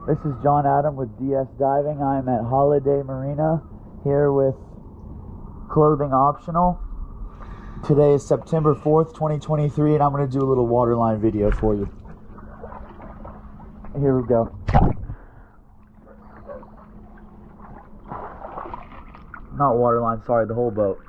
This is John Adam with DS Diving. I'm at Holiday Marina here with Clothing Optional. Today is September 4th, 2023, and I'm going to do a little waterline video for you. Here we go. Not waterline, sorry, the whole boat.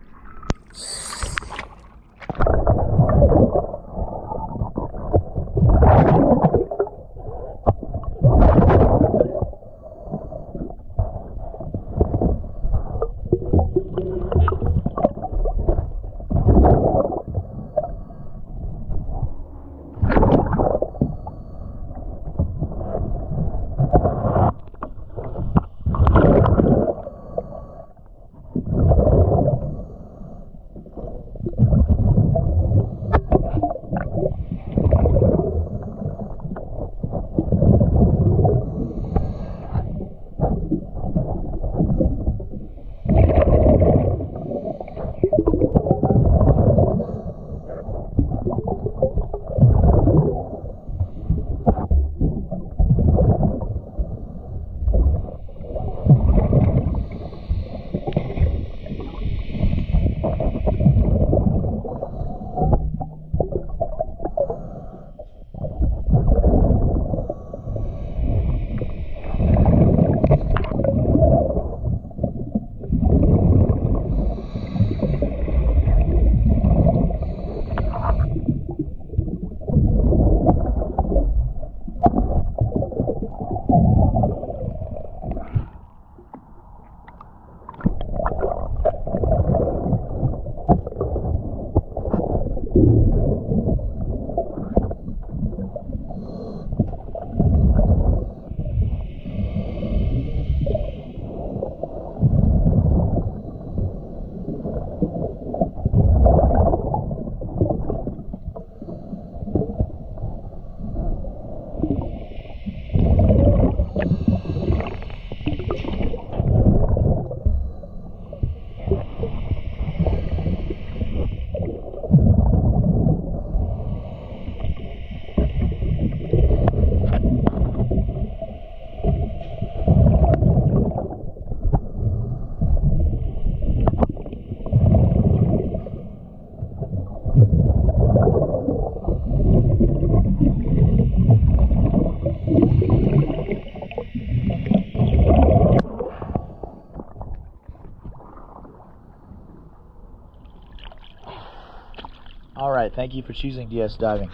Alright, thank you for choosing DS Diving.